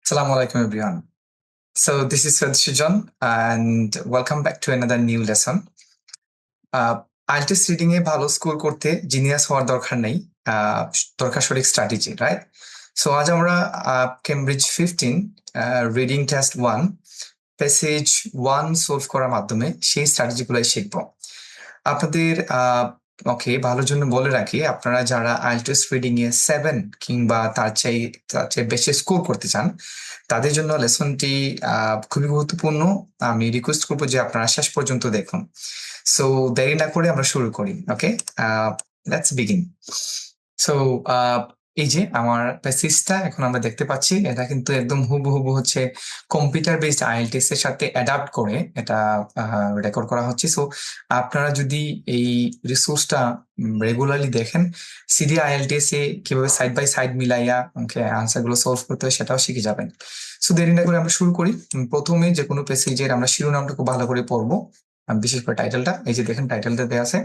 Assalamu alaikum everyone. So this is Shujan and welcome back to another new lesson. IELTS reading এ ভালো score করতে genius হওয়ার দরকার নেই, দরকার সঠিক স্ট্র্যাটেজি, রাইট? সো আজ আমরা Cambridge 15 reading test 1 passage 1 solve করার মাধ্যমে সেই স্ট্র্যাটেজিগুলোই শিখব। আপনাদের ওকে ভালোর জন্য বলে রাখি, আপনারা যারা IELTS রিডিং এ 7 কিংবা তার চেয়ে বেশি স্কোর করতে চান তাদের জন্য লেসনটি খুবই গুরুত্বপূর্ণ। আমি রিকোয়েস্ট করবো যে আপনারা শেষ পর্যন্ত দেখুন। সো দেরি না করে আমরা শুরু করি। ওকে, লেটস বিগিন। সো এই যে আমার প্যাসেজটা এখন আমরা দেখতে পাচ্ছি, এটা কিন্তু একদম হুবহু হচ্ছে কম্পিউটার বেসড IELTS এর সাথে অ্যাডাপ্ট করে এটা রেকর্ড করা হচ্ছে। সো আপনারা যদি এই রিসোর্সটা রেগুলারলি দেখেন, সিডি IELTS এ কিভাবে সাইড বাই সাইড মিলাইয়া আনসার গুলো সলভ করতে হয় সেটাও শিখে যাবেন। সো দেরি না করে আমরা শুরু করি। প্রথমে যে কোনো প্যাসেজের আমরা শিরোনামটা খুব ভালো করে পড়বো, বিশেষ করে টাইটেলটা। এই যে দেখেন টাইটেলটা দেওয়া আছে।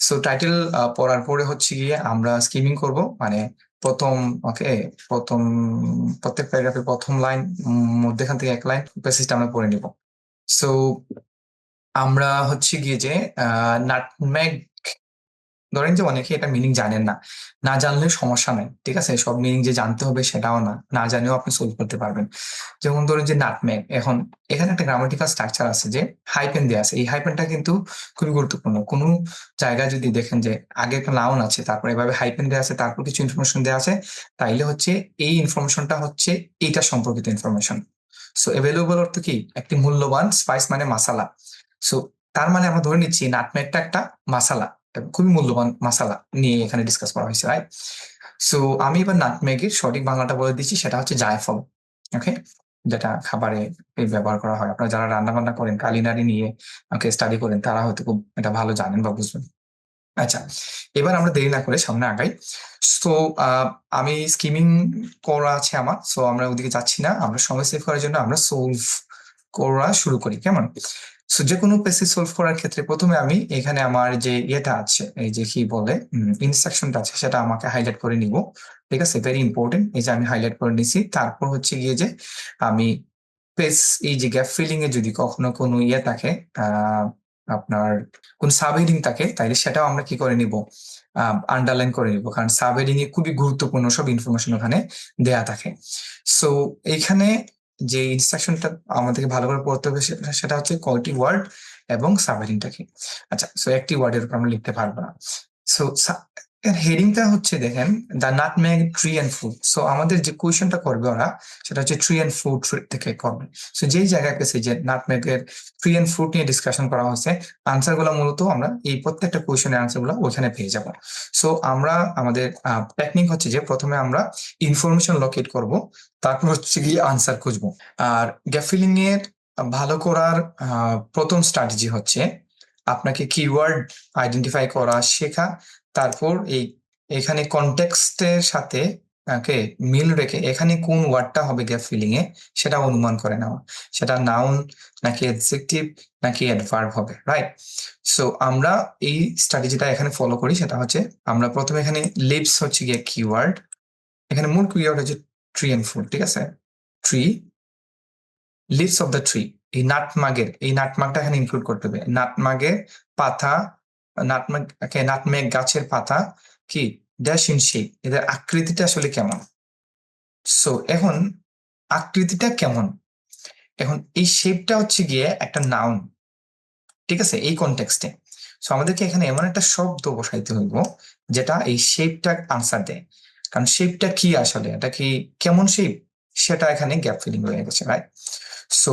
সো টাইটেল পড়ার পরে হচ্ছে গিয়ে আমরা স্কিমিং করব, মানে প্রথম প্রত্যেক প্যারাগ্রাফের প্রথম লাইন, মধ্যখান থেকে এক লাইন প্যাসেজটা আমরা পড়ে নিব। সো আমরা হচ্ছে গিয়ে যে নাটমেগ, ধরেন যে অনেকে এটা মিনিং জানেন না, না জানলেও সমস্যা নাই, ঠিক আছে? সব মিনিং যে জানতে হবে সেটাও না, না জানেও আপনি সলভ করতে পারবেন। যেমন ধরেন যে নাটমেগ, এখন এখানে একটা গ্রামাটিক্যাল স্ট্রাকচার আছে যে হাইপেন দেওয়া আছে। এই হাইপেনটা কিন্তু খুবই গুরুত্বপূর্ণ। কোনো জায়গায় যদি দেখেন যে আগে একটা নাউন আছে, তারপরে এভাবে হাইপেন দেওয়া আছে, তারপর কিছু ইনফরমেশন দেওয়া আছে, তাইলে হচ্ছে এই ইনফরমেশনটা হচ্ছে এইটা সম্পর্কিত ইনফরমেশন। সো অ্যাভেলেবল অর্থ কি? একটি মূল্যবান স্পাইস মানে মাসালা। সো তার মানে আমরা ধরে নিচ্ছি নাটমেগটা একটা মাসালা, খুবই মূল্যবান মাসালা নিয়ে এখানে ডিসকাস করা হয়েছে, রাইট? সো আমি এবার নাটমেগের সঠিক বাংলাটা বলে দিচ্ছি, সেটা হচ্ছে জায়ফল। ওকে, যেটা খাবারে ব্যবহার করা হয়। আপনারা যারা রান্না বান্না করেন, কালিনারি নিয়ে স্টাডি করেন, তারা হয়তো খুব এটা ভালো জানেন বা বুঝবেন। আচ্ছা, এবার আমরা দেরি না করে সামনে আগাই। সো আমি স্কিমিং করা আছে আমার, সো আমরা ওদিকে যাচ্ছি না। আমরা সময় সেভ করার জন্য আমরা সলভ করা শুরু করি, কেমন? সো যে কোনো প্যাসেজ সলভ করার ক্ষেত্রে প্রথমে আমি এখানে আমার যে ইয়েটা আছে, এই যে কি বলে ইনস্ট্রাকশনটা আছে, সেটা আমাকে হাইলাইট করে নিব, ঠিক আছে? Very important. এই যে আমি হাইলাইট করে নিছি। তারপর হচ্ছে গিয়ে যে আমি পেজ, এই যে গ্যাপ ফিলিং এ যদি কখনো কোনো ইয়ে থাকে, আপনার কোন সাবহেডিং থাকে, তাইলে সেটাও আমরা কি করে নিব? আন্ডারলাইন করে নিব, কারণ সাবহেডিং এ খুবই গুরুত্বপূর্ণ সব ইনফরমেশন ওখানে দেয়া থাকে। সো এইখানে যে ইনস্ট্রাকশনটা আমাদেরকে ভালো করে পড়তে হবে সেটা হচ্ছে কয়টি ওয়ার্ড এবং সাবহেডিংটা কি। আচ্ছা, সো একটি ওয়ার্ডের উপর আমরা লিখতে পারবো না। সো হেডিংটা হচ্ছে দেখেন, the nutmeg tree and fruit. So আমাদের যে কোয়েশনটা করবে ওরা, সেটা হচ্ছে ট্রি অ্যান্ড ফ্রুট থেকে করবে। সো যেই জায়গায় পেয়েছে যে নাটমেগের ট্রি অ্যান্ড ফ্রুট নিয়ে ডিসকাশন করা হয়েছে, আনসার গুলো মূলত আমরা এই প্রত্যেকটা কোয়েশনের আনসার গুলো ওইখানে পেয়ে যাব। সো আমরা আমাদের টেকনিক হচ্ছে যে প্রথমে আমরা ইনফরমেশন লোকেট করব, তারপর হচ্ছে গিয়ে আনসার খুঁজবো। আর গ্যাপ ফিলিং এর ভালো করার প্রথম স্ট্র্যাটেজি হচ্ছে আপনাকে কিওয়ার্ড আইডেন্টিফাই করা শেখা, তারপর এখানে কনটেক্সটের সাথে মিল রেখে এখানে কোন ওয়ার্ডটা হবে গ্যাপ ফিলিং এ সেটা অনুমান করে নেওয়া, সেটা নাউন নাকি অ্যাডজেক্টিভ নাকি অ্যাডভার্ব হবে, রাইট? সো আমরা এই স্ট্র্যাটেজিটা এখানে ফলো করি। সেটা হচ্ছে আমরা প্রথমে এখানে লিভস হচ্ছে গিয়ে কিওয়ার্ড, এখানে মূল কিওয়ার্ড হচ্ছে ট্রি অ্যান্ড ফ্রুট, ঠিক আছে? Tree, leaves of the tree, এই নাটমাগটা এখানে ইনক্লুড করতে হবে। নাটমাগের পাতা, নাটমেগ গাছের পাতা কি ড্যাশ ইন শেপ, এদের আকৃতিটা আসলে কেমন? সো এখন আকৃতিটা কেমন, এখন এই শেপটা হচ্ছে গিয়ে একটা নাউন, ঠিক আছে? এই কনটেক্সটে সো আমাদেরকে এখানে এমন একটা শব্দ বসাইতে হইব যেটা এই শেপটা আনসার দেয়। কারণ শেপটা কি আসলে, এটা কি কেমন শেপ, সেটা এখানে গ্যাপ ফিলিং হয়ে গেছে, রাইট? সো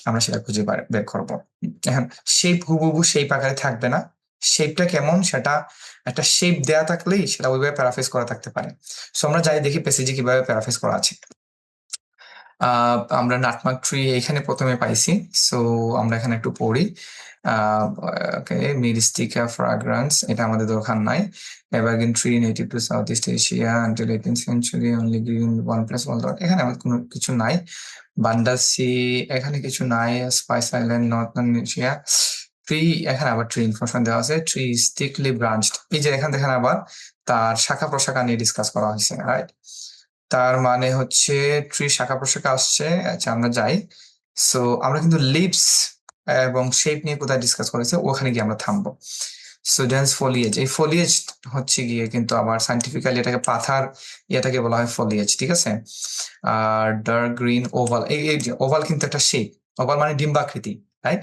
আমরা সেটা খুঁজে বের করবো। এখন শেপ হুবহু শেপ আকারে থাকবে না, শেপটা কেমন সেটা একটা শেপ দেয়া থাকলেই সেটা ওইভাবে প্যারাফ্রেজ করা থাকতে পারে। সো আমরা যাই দেখি পেসেজে কিভাবে প্যারাফ্রেজ করা আছে। আমরা নাটমাগ ট্রি এখানে প্রথমে পাইছি। সো আমরা এখানে একটু পড়ি। মিরিস্টিকা ফ্রাগ্রান্স, এটা আমাদের দরকার নাই। Evergreen tree native to south east Asia until 18th century, only green 1+1 dot, এখানে আমাদের কোনো কিছু নাই। বান্ডাসি, এখানে কিছু নাই। Spice island, northern Asia. Tree, এখানে আবার ট্রি ইনফরমেশন দেওয়া আছে। ট্রি স্টিকলি ব্রাঞ্চড, এই যে এখানে দেখেন আবার তার শাখা প্রশাখা নিয়ে ডিসকাস করা হয়েছে, রাইট? তার মানে হচ্ছে ট্রি শাখা প্রশাখা আসছে। আচ্ছা আমরা যাই। সো আমরা কিন্তু লিভস এবং শেপ নিয়ে কোথায় ডিসকাস করেছে, ওখানে গিয়ে আমরা থামবো। সো ডেন্স ফলিয়েজ, এই ফলিয়েজ হচ্ছে গিয়ে কিন্তু আবার সাইন্টিফিক্যালি এটাকে পাথার এটাকে বলা হয় ফলিয়েজ, ঠিক আছে। আর ডার্ক গ্রিন ওভাল, এই ওভাল কিন্তু একটা শেপ, ওভাল মানে ডিম্বাকৃতি, রাইট।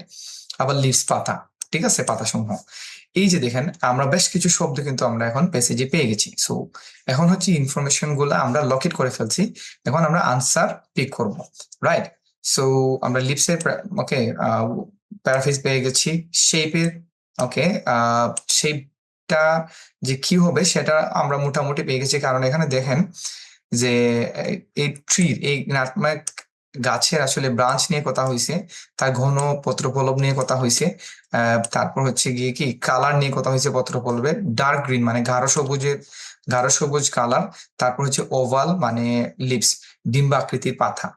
আবার লিভস পাতা, ঠিক আছে, পাতা সমূহ। এই যে দেখেন আমরা বেশ কিছু শব্দ কিন্তু আমরা এখন প্যাসেজে পেয়ে গেছি। সো এখন হচ্ছে ইনফরমেশন গুলো আমরা লকেট করে ফেলছি, এখন আমরা আনসার পিক করব, রাইট। সো আমরা লিপসের ওকে প্যারাফ্রেজ পেয়ে গেছি, শেপের ওকে শেপটা যে কি হবে সেটা আমরা মোটামুটি পেয়ে গেছি, কারণ এখানে দেখেন যে এই ট্রির এই নাটমেগ গাছের আসলে ব্রাঞ্চ নিয়ে কথা হয়েছে, তার ঘন পত্রপল্লব নিয়ে কথা হয়েছে, তারপর হচ্ছে গিয়ে কি কালার নিয়ে কথা হয়েছে পত্রপল্লবের, ডার্ক গ্রিন মানে গাঢ় সবুজ কালার, তারপর হচ্ছে ওভাল মানে লিপস, ডিম্বাকৃতির পাতা।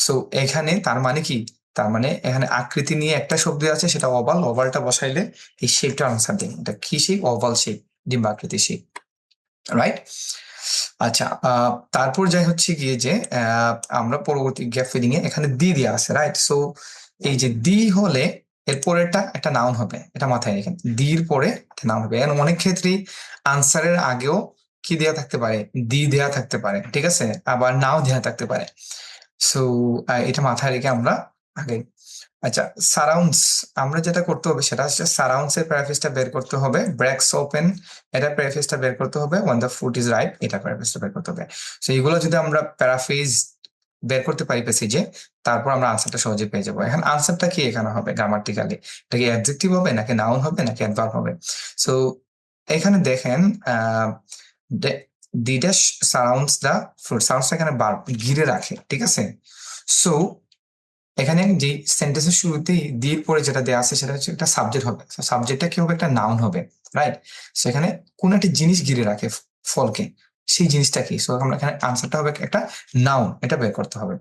সো এখানে তার মানে কি, তার মানে এখানে আকৃতি নিয়ে একটা শব্দ আছে সেটা ওভাল, ওভালটা বসাইলে এই শেপটা আনসার দিন, এটা কি শেপ, ওভাল শেপ, ডিম্বাকৃতি শেপ, রাইট। আচ্ছা তারপর যাই হচ্ছে গিয়ে যে আমরা পরবর্তী গ্যাপ ফিলিং এ এখানে দি দেওয়া আছে, রাইট। সো এই যে দি হলে এর পরেরটা একটা নাউন হবে, এটা মাথায় রেখেন, দির পরে একটা নাউন হবে। এখন অনেক ক্ষেত্রেই আনসারের আগেও কি দেয়া থাকতে পারে, দি দেয়া থাকতে পারে, ঠিক আছে, আবার নাও দেয়া থাকতে পারে। সো এটা মাথায় রেখে আমরা আগে, আচ্ছা সারাউন্ডস, আমরা যেটা করতে হবে সেটা হচ্ছে সারাউন্ডস এর প্যারাফ্রেজটা বের করতে হবে, ব্রেকস ওপেন এটা প্যারাফ্রেজটা বের করতে হবে, when the food is right এটা প্যারাফ্রেজটা বের করতে হবে। সো এইগুলো যদি আমরা প্যারাফ্রেজ বের করতে পারি প্যাসেজে, তারপর আমরা আনসারটা সহজে পেয়ে যাবো। এখন আনসারটা কি এখানে হবে গ্রামাটিক্যালি, এটা কি অ্যাডজেক্টিভ হবে নাকি নাউন হবে নাকি অ্যাডভার্ব হবে? সো এখানে দেখেন the dash surrounds the fruit, surrounds এখানে ভার্ব, ঘিরে রাখে, ঠিক আছে। সো এখানে যে সেন্টেন্সের শুরুতেই দিয়ে পরে যেটা দেওয়া আছে সেটা হচ্ছে একটা সাবজেক্ট হবে, সাবজেক্টটা কি হবে, একটা নাউন হবে, রাইট। সেখানে কোন একটা জিনিস ঘিরে রাখে ফলকে, সেই জিনিসটা কি, সো আমরা এখানে আনসারটা হবে একটা নাউন, এটা বের করতে হবে।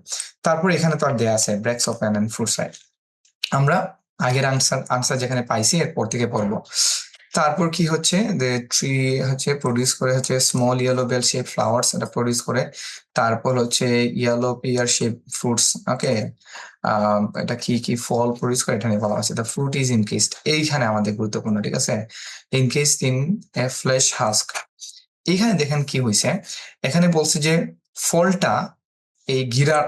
তারপর এখানে তো আর দেয়া আছে breaks open and fruits, right. আমরা আগের আনসার যেখানে পাইছি এরপর থেকে পড়বো। তারপর কি হচ্ছে যে ট্রি হচ্ছে প্রডিউস করে হচ্ছে small yellow bell shape flowers, এটা প্রডিউস করে। তারপর হচ্ছে yellow pear shape fruits, okay. এটা কি কি ফল প্রডিউস করে এটা নিয়ে বলা আছে, দ্য ফ্রুট ইজ ইনকেসড, এইখানে আমাদের গুরুত্বপূর্ণ, ঠিক আছে, ইনকেসড ইন এ ফ্লেশ হাস্ক। এইখানে দেখেন কি হয়েছে, এখানে বলছে যে ফলটা এই ঘিরা,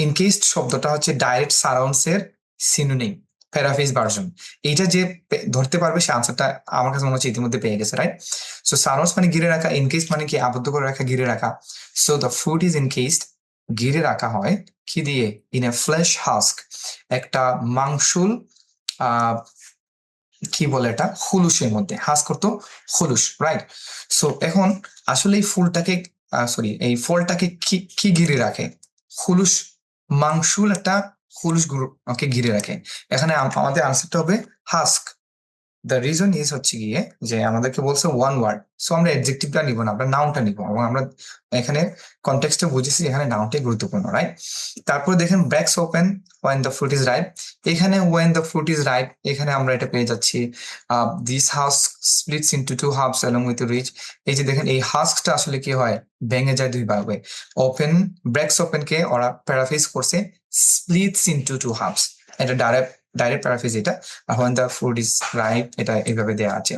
ইনকেসড শব্দটা হচ্ছে ডাইরেক্ট সারাউন্ডস এর সিনোনিম, প্যারাফ্রেজ ভার্সন। এইটা যে ধরতে পারবে সে আনসারটা আমার কাছে মনে হচ্ছে ইতিমধ্যে পেয়ে গেছে, রাইট। সো সারাউন্ডস মানে ঘিরে রাখা, ইনকেসড মানে কি আবদ্ধ করে রাখা, ঘিরে রাখা। সো দ্য ফ্রুট ইজ ইনকেসড, ঘিরে রাখা হয় কি দিয়ে, ইন এ ফ্লেশ হাস্ক, একটা মাংসুল কি বলে এটা, হুলুসের মধ্যে, হাস্ক করতো হুলুস, রাইট। সো এখন আসলে এই ফুলটাকে সরি এই ফলটাকে কি কি ঘিরে রাখে, হুলুস, মাংসুল একটা হুলুস ওকে ঘিরে রাখে। এখানে আমাদের আনসারটা হবে হাস্ক। দ্য রিজন ইজ হচ্ছে গিয়ে যে আমাদেরকে বলছে ওয়ান ওয়ার্ড, সো আমরা অ্যাডজেক্টিভটা নিব না, আমরা নাউনটা নিব, এবং আমরা এখানে কনটেক্সটে বুঝেছি এখানে নাউনটাই গুরুত্বপূর্ণ, রাইট। তারপর দেখেন breaks open when the fruit is ripe, এখানে when the fruit is ripe এখানে আমরা এটা পেয়ে যাচ্ছি this husk splits into two halfs along with rich. এই যে দেখেন এই হাস্কটা আসলে কি হয়, ভেঙে যায় দুই ভাগে। ওপেন, ব্রেকস ওপেন কে ওরা প্যারাফ্রেজ করছে স্প্লিটস ইনটু টু হাফস, এটা ডাইরেক্ট প্যারাফ্রেজ এটা। when the food is ripe এটা এইভাবে দেয়া আছে।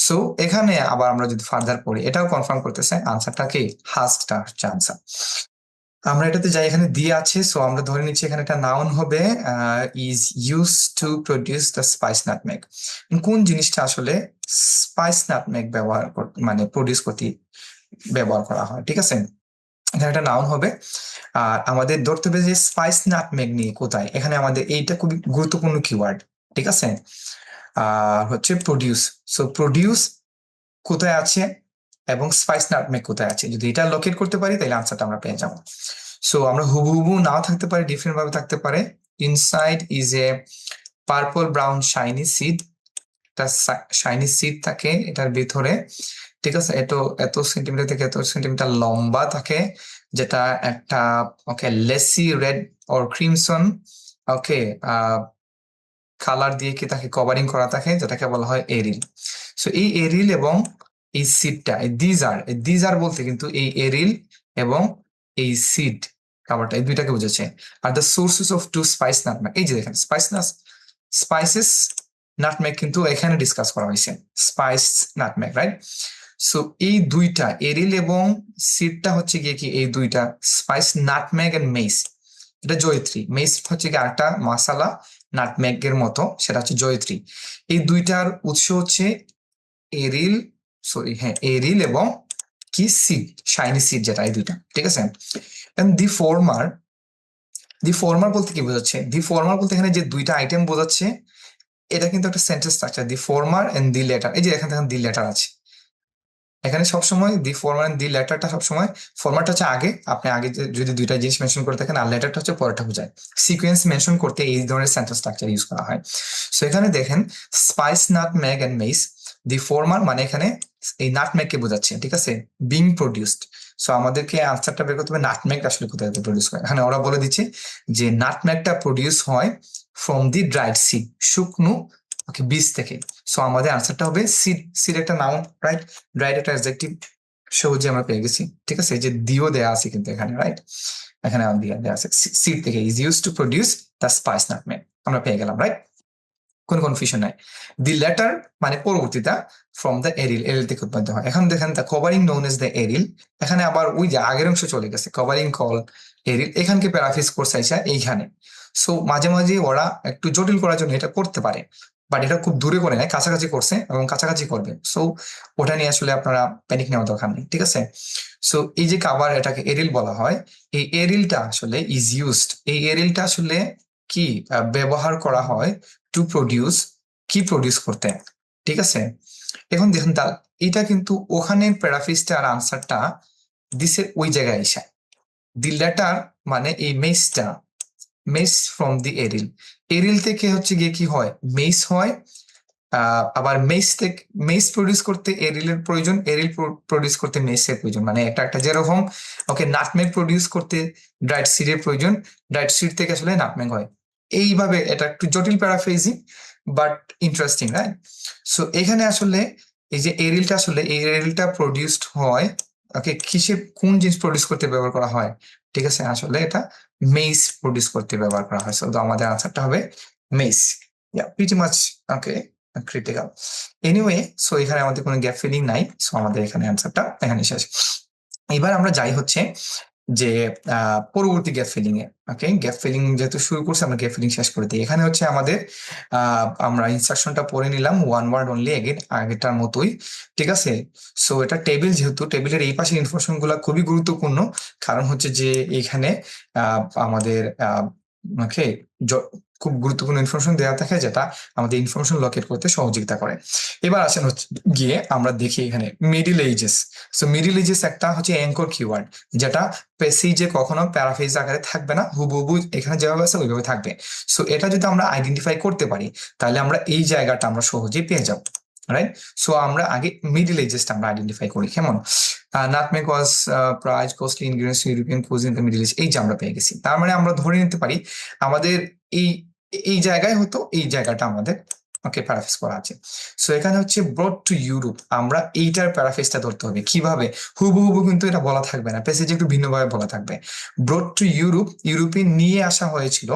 সো এখানে আবার আমরা যদি ফার্দার পড়ি এটাও কনফার্ম করতেছে আনসারটা কি, হাস্কটা হচ্ছে আনসার। আমরা এটাতে যাই, এখানে দিয়ে আছে, সো আমরা ধরে নিচ্ছি এখানে একটা নাউন হবে, is use to produce the spice nutmeg. কোন জিনিসটা আসলে স্পাইস নাটমেগ মানে প্রডিউস করতে ব্যবহার করা হয়, ঠিক আছে। এখানে একটা নাউন হবে, আর আমাদের ধরতে হবে যে স্পাইস নাটমেগ নিয়ে কোথায়, এখানে আমাদের এইটা খুবই গুরুত্বপূর্ণ কিওয়ার্ড, ঠিক আছে। আর হচ্ছে প্রডিউস, সো প্রডিউস কোথায় আছে এবং স্পাইস নাটমেগ কোথায় আছে, যদি এটা লোকেট করতে পারি তাহলে আনসারটা আমরা পেয়ে যাবো। সো আমরা হুবহু নাও থাকতে পারে, ডিফারেন্ট ভাবে থাকতে পারে। Inside is a purple brown shiny seed, একটা শাইনি সিড থাকে এটার ভিতরে, ঠিক আছে। এত সেন্টিমিটার থেকে এত সেন্টিমিটার লম্বা থাকে, যেটা একটা okay lacy red or crimson okay colour দিয়ে কি তাকে কভারিং করা থাকে, যেটাকে বলা হয় এরিল। সো এই এরিল এবং এই সিডটা, দিজ আর বলতে কিন্তু এই এরিল এবং এই সিড খাবারটা এই দুইটাকে বোঝাচ্ছে। আর the sources of to spice nutmeg, এই যে দেখেন স্পাইসেস নাটমেগ কিন্তু এখানে ডিসকাস করা হয়েছে, স্পাইস নাটমেগ, রাইট? সো এই দুইটা এরিল এবং সিডটা হচ্ছে গিয়ে কি, এই দুইটা স্পাইস নাটমেগ এন্ড মেইস, এটা জয়িত্রী। মেইস হচ্ছে কি আরেকটা মশালা নাটমেগের মতো, সেটা হচ্ছে জয়িত্রী। এই দুইটার উৎস হচ্ছে এরিল, সরি হ্যাঁ এরিল এবং কি সিড, শাইনি সিড যেটা, এই দুইটা, ঠিক আছে? দি ফর্মার বলতে কি বোঝাচ্ছে? দি ফর্মার বলতে এখানে যে দুইটা আইটেম বোঝাচ্ছে, এটা কিন্তু একটা sentence structure, the former and the latter. এই যে এখানে দেখেন দি লেটার আছে, এখানে সবসময় দি ফর্মার এন্ড দি লেটারটা সবসময়, ফর্মারটা হচ্ছে আগে, আপনি আগে যদি দুইটা জিনিস মেনশন করে থাকেন, আর লেটারটা হচ্ছে পরেরটা বোঝায়। সিকোয়েন্স মেনশন করতে এই ধরনের সেন্টেন্স স্ট্রাকচার ইউজ করা হয়। সো এখানে দেখেন spice nutmeg and mace, the former মানে এখানে এই নাটমেগ কে বোঝাচ্ছে, ঠিক আছে, বিং প্রডিউসড। সো আমাদেরকে আনসারটা বের করতে হবে নাটমেগ আসলে কোথায় প্রডিউস হয়। এখানে ওরা বলে দিচ্ছে যে নাটমেগটা প্রডিউস হয় ফ্রম দি ড্রাইড সিড, শুকনো ওকে বীজ থেকে। সো আমাদের আনসারটা হবে সিড। সিড একটা নাউন, রাইট? ড্রাইড একটা অ্যাডজেক্টিভ, সহজে আমরা পেয়ে গেছি, ঠিক আছে? যে দিও দেয়া আছে কিন্তু এখানে, রাইট? এখানে দেয়া আছে সিড থেকে is use to produce the spice nutmeg, আমরা পেয়ে গেলাম, রাইট? কোন কনফিউশন নাই। দি লেটার মানে পরবর্তীটা, ফ্রম দ্য এরিল, এরিল থেকে উৎপাদিত হয়। এখন দেখেন the covering known as the aryl, এখানে আবার ওই যে আগের অংশ চলে গেছে, কভারিং কল এরিল, এখানকে প্যারাফ্রেজ করছে এইখানে। সো মাঝে মাঝে ওরা একটু জটিল করার জন্য এটা করতে পারে, বাট এটা খুব দূরে করে নেয়, কাছাকাছি করছে এবং কাছাকাছি করবে। সো ওটা নিয়ে আসলে আপনারা প্যানিক নেওয়ার দরকার নেই, ঠিক আছে? সো এই যে কাভার, এটাকে এরিল বলা হয়। এই এরিলটা আসলে ইজ ইউজড, এই এরিলটা আসলে কি ব্যবহার করা হয় টু প্রডিউস, কি প্রডিউস করতে, ঠিক আছে? এখন দেখুন এটা কিন্তু ওখানে প্যারাফ্রেজটা আর আনসারটা দিছে ওই জায়গায় এসে। দি লেটার মানে এই মেইসটা, মেইস ফ্রম দি এরিল, এরিল থেকে হচ্ছে গিয়ে কি হয়, মেইস হয়। আবার মেইস প্রডিউস করতে এরিলের প্রয়োজন, এরিল প্রডিউস করতে মেইসের প্রয়োজন, মানে একটা একটা যেরকম ওকে নাটমেগ প্রডিউস করতে ড্রাইড সিডের প্রয়োজন, ড্রাইড সিড থেকে আসলে নাটমেগ হয়। এইভাবে এটা একটু জটিল paraphrasing, but interesting, right? So এখানে আসলে এই যে এরিলটা, আসলে এই এরিলটা প্রডিউসড হয় ওকে কিসের, কোন জিনিস প্রডিউস করতে ব্যবহার করা হয়, ঠিক আছে? আসলে এটা মেইস প্রডিউস করতে ব্যবহার করা হয়। সো আমাদের আনসারটা হবে mace. Yeah pretty much okay critical. Anyway, so এখানে আমাদের কোনো গ্যাপ ফিলিং নাই, সো আমাদের এখানে অ্যান্সারটা এখানে শেষ। এবার আমরা যাই হচ্ছে যে পরবর্তী গ্যাপ ফিলিং এ। ওকে, গ্যাপ ফিলিং যেহেতু শুরু করছে, আমরা গ্যাপ ফিলিং শেষ করে দিই। এখানে হচ্ছে আমাদের আমরা ইনস্ট্রাকশনটা পড়ে নিলাম, ওয়ান ওয়ার্ড অনলি, এগেন আগেরটার মতোই, ঠিক আছে? সো এটা টেবিল, যেহেতু টেবিলের এই পাশের ইনফরমেশন গুলা খুবই গুরুত্বপূর্ণ, কারণ হচ্ছে যে এখানে আমাদের ওকে খুব গুরুত্বপূর্ণ ইনফরমেশন দেওয়া থাকে, যেটা আমাদের ইনফরমেশন লোকেট করতে সহযোগিতা করে। এবার আসেন হচ্ছে গিয়ে আমরা দেখি এখানে middle ages. So middle ages একটা হচ্ছে অ্যাঙ্কর কিওয়ার্ড, যেটা প্যাসেজে কখনো প্যারাফ্রেজ আকারে থাকবে না, হুবহু এখানে যেভাবে আছে ওইভাবে থাকবে। সো এটা যদি আমরা আইডেন্টিফাই করতে পারি, তাহলে আমরা এই জায়গাটা আমরা সহজেই পেয়ে যাব, রাইট? সো আমরা আগে মিডিল এজেসটা আমরা আইডেন্টিফাই করি, কেমন? Nutmeg was prize costly ingredients European cuisine in the middle east, এই যে আমরা পেয়ে গেছি। তার মানে আমরা ধরে নিতে পারি আমাদের এই এই জায়গায় হতো, এই জায়গাটা আমাদের ওকে প্যারাফ্রেজ করা আছে। সো এখানে হচ্ছে ব্রড টু ইউরোপ, আমরা এইটার প্যারাফ্রেজটা ধরতে হবে। কিভাবে? হুবহু কিন্তু এটা বলা থাকবে না, প্যাসেজে একটু ভিন্নভাবে বলা থাকবে। ব্রড টু ইউরোপ, ইউরোপে নিয়ে আসা হয়েছিল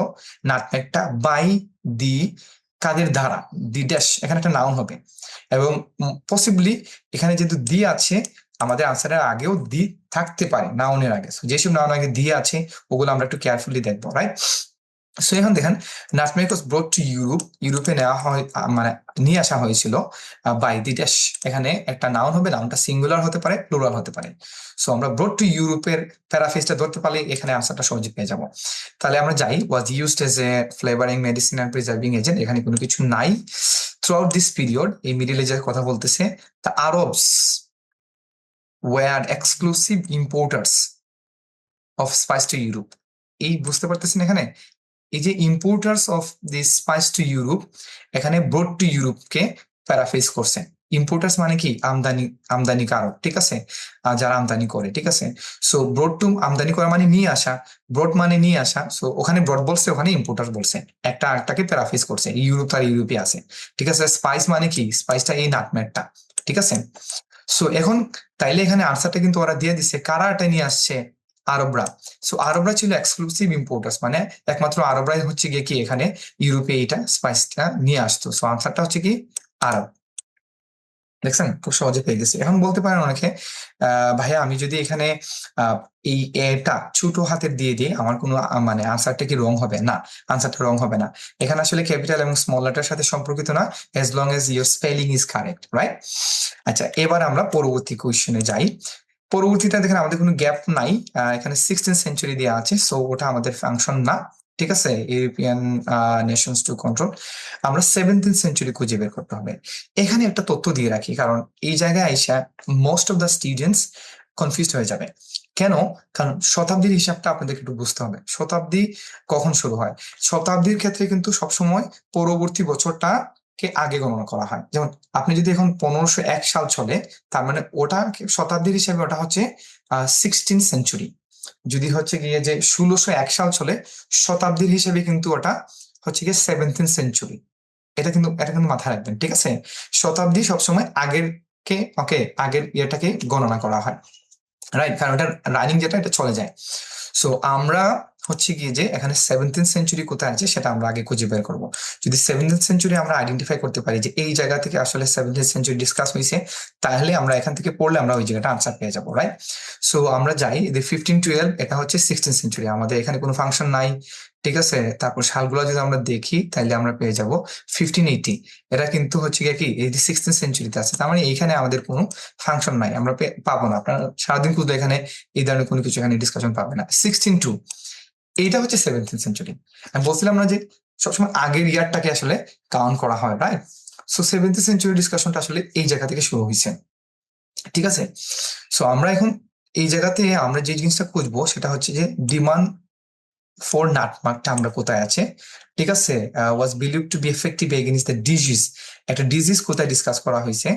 নাটমেগটা বাই দি, কাদের দ্বারা, দি ড্যাশ, এখানে একটা নাউন হবে, এবং পসিবলি এখানে যেহেতু দি আছে, আমাদের আনসারের আগেও দি থাকতে পারে নাউনের আগে। যেসব নাউন আগে দি আছে ওগুলো আমরা একটু কেয়ারফুলি দেখবো, রাইট? সো এখন দেখেন নাটমেগ ওয়াজ ব্রট টু ইউরোপ, ইউরোপে নেওয়া হয় মানে নিয়ে আসা হয়েছিল বাই দি ড্যাশ, এখানে একটা নাউন হবে, নাউনটা সিঙ্গুলার হতে পারে, প্লুরাল হতে পারে। সো আমরা ব্রট টু ইউরোপের প্যারাফ্রেজটা ধরতে পারলে এখানে আনসারটা সহজে পেয়ে যাব। তাহলে আমরা যাই, was used as a flavouring, medicine and preserving agent, এখানে কোনো কিছু নাই। থ্রু আউট দিস পিরিয়ড, এই মিডিল এজের কথা বলতেছে, the Arabs were exclusive importers of spice to Europe. এই বুঝতে পারতেছেন এখানে এই যে importers of this spice to Europe, এখানে ব্রড টু ইউরোপকে প্যারাফ্রেজ করছে। ইম্পোর্টার্স মানে কি? আমদানিকারক, ঠিক আছে? যারা আমদানি করে, ঠিক আছে? সো ব্রড টু, আমদানি করা মানে নিয়ে আসা, ব্রড মানে নিয়ে আসা। সো ওখানে ব্রড বলছে, ওখানে ইম্পোর্টার বলছে, একটা আরেকটাকে প্যারাফ্রেজ করছে, ইউরোপ আর ইউরোপে আছে, ঠিক আছে? স্পাইস মানে কি? স্পাইসটা এই নাটমেগটা, ঠিক আছে? সো এখন তাইলে এখানে আনসারটা কিন্তু ওরা দিয়ে দিচ্ছে, কারা এটা নিয়ে আসছে? আরবরা। সো আরবরা ছিল এক্সক্লুসিভ ইম্পোর্টার্স, মানে একমাত্র আরবরাই হচ্ছে গিয়ে কি এখানে ইউরোপে এইটা স্পাইসটা নিয়ে আসতো। সো আনসারটা হচ্ছে কি আরব। দেখছেন খুব সহজে পেয়ে গেছি। এখন বলতে পারেন অনেকে ভাইয়া আমি যদি এখানে এই এটা ছোট হাতের দিয়ে দিই আমার কোনো মানে আনসারটা কি রং হবে? না, আনসারটা রং হবে না। এখানে আসলে ক্যাপিটাল এবং স্মল লেটার সাথে সম্পর্কিত না, as long age your spelling is correct, right? আচ্ছা, এবার আমরা পরবর্তী কোয়েশ্চেনে যাই। পরবর্তীটা দেখেন আমাদের কোনো গ্যাপ নাই, এখানে 16th সেঞ্চুরি দেওয়া আছে, সো ওটা আমাদের ফাংশন না। ঠিক আছে, ইউরোপিয়ান নেশনস টু কন্ট্রোল। আমরা 17th সেঞ্চুরি খুঁজে বের করতে হবে। এখানে একটা তথ্য দিয়ে রাখি, কারণ এই জায়গায় আইসা most of the students confuse হয়ে যাবে। কেন? কারণ শতাব্দীর হিসাবটা আপনাদেরকে একটু বুঝতে হবে। শতাব্দী কখন শুরু হয়? শতাব্দীর ক্ষেত্রে কিন্তু সবসময় পরবর্তী বছরটা কে আগে গণনা করা হয়। যেমন আপনি যদি এখন 1501 সাল চলে, তার মানে ওটা শতাব্দীর হিসাবে ওটা হচ্ছে 16th সেঞ্চুরি। যদি হচ্ছে গিয়ে যে 1601 সাল চলে, শতাব্দীর হিসেবে কিন্তু ওটা হচ্ছে গিয়ে 17th সেঞ্চুরি। এটা কিন্তু মাথায় রাখবেন, ঠিক আছে? শতাব্দী সবসময় আগের কে আগের ইয়েটাকে গণনা করা হয়, রাইট? কারণ এটা রানিং যেটা এটা চলে যায়। সো আমরা হচ্ছে গিয়ে যে এখানে 17th সেঞ্চুরি কোথায় আছে সেটা আমরা আগে খুঁজে বের করবো। যদি 17th সেঞ্চুরি আমরা আইডেন্টিফাই করতে পারি যে এই জায়গা থেকে আসলে 17th সেঞ্চুরি ডিসকাস হয়েছে, তাহলে আমরা এখান থেকে পড়লে আমরা ওই জায়গাটা আনসার পেয়ে যাবো, রাইট? সো আমরা যাই, যে 1512 এটা হচ্ছে 16th সেঞ্চুরি, আমাদের এখানে কোনো ফাংশন নাই, ঠিক আছে? তারপর সালগুলো যদি আমরা দেখি তাহলে আমরা পেয়ে যাব 1580। এটা কিন্তু হচ্ছে গিয়ে কি এই যে 16th সেঞ্চুরিতে আছে, তার মানে এইখানে আমাদের কোনো ফাংশন নাই, আমরা পাবো না। আপনার সারাদিন খুঁজলে এখানে এই ধরনের কোনো কিছু এখানে ডিসকাশন পাবে না। 16-2 এইটা হচ্ছে 17th সেঞ্চুরি। আমি বলছিলাম না যে সবসময় আগের ইয়ারটাকে আসলে কাউন্ট করা হয়, রাইট? সো 17th সেঞ্চুরি ডিসকাশনটা আসলে এই জায়গা থেকে শুরু হয়েছে, ঠিক আছে? সো আমরা এখন এই জায়গাতে আমরা যে জিনিসটা খুঁজবো সেটা হচ্ছে যে ডিমান্ড ফর নাটমার্কটা আমরা কোথায় আছে, ঠিক আছে? Was believe to be effective against the disease, একটা ডিজিজ কোথায় ডিসকাস করা হয়েছে,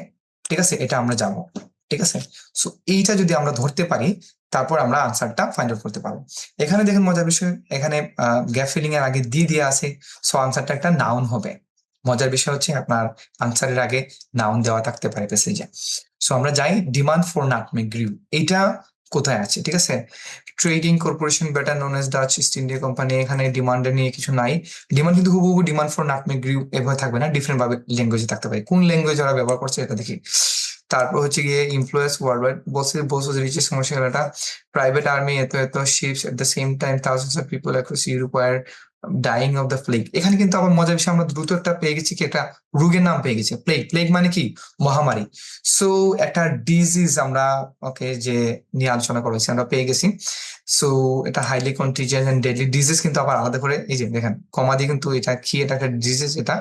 ঠিক আছে? এটা আমরা জানবো, ঠিক আছে? সো এইটা যদি আমরা ধরতে পারি, তারপর আমরা আনসারটা ফাইন্ড আউট করতে পারবো। এখানে দেখেন মজার বিষয়, এখানে গ্যাপ ফিলিং এর আগে দিয়ে আছে, সো আনসারটা একটা নাউন হবে। মজার বিষয় হচ্ছে আপনার আনসারের আগে নাউন দেওয়া থাকতে পারে প্যাসেজে। সো আমরা যাই, ডিমান্ড ফর নাটমেগ গ্রিউ এইটা কোথায় আছে, ঠিক আছে? Trading corporation better known as Dutch east India company, এখানে ডিমান্ডের নিয়ে কিছু নাই। ডিমান্ড কিন্তু হুবহু ডিমান্ড ফর নাটমেগ গ্রিউ এভাবে থাকবে না, ডিফারেন্ট ভাবে ল্যাঙ্গুয়েজে থাকতে পারে। কোন ল্যাঙ্গুয়েজ ওরা ব্যবহার করছে এটা দেখি। তারপর হচ্ছে গিয়ে influence world wide, Bose richest commercial data, private army এত এত ships at the same time thousands of people across Europe R dyeing of the plague. এখানে কিন্তু আবার মজার বিষয় আমরা দ্রুত একটা পেয়ে গেছি কি, একটা রোগের নাম পেয়ে গেছি, প্লেগ। প্লেগ মানে কি? মহামারী। সো একটা ডিজিজ আমরা যে নিয়ে আলোচনা করেছি আমরা পেয়ে গেছি। সো এটা highly contagious and deadly disease, কিন্তু আবার আলাদা করে এই যে দেখেন কমা দিয়ে কিন্তু এটা কি, এটা একটা ডিজিজ, এটা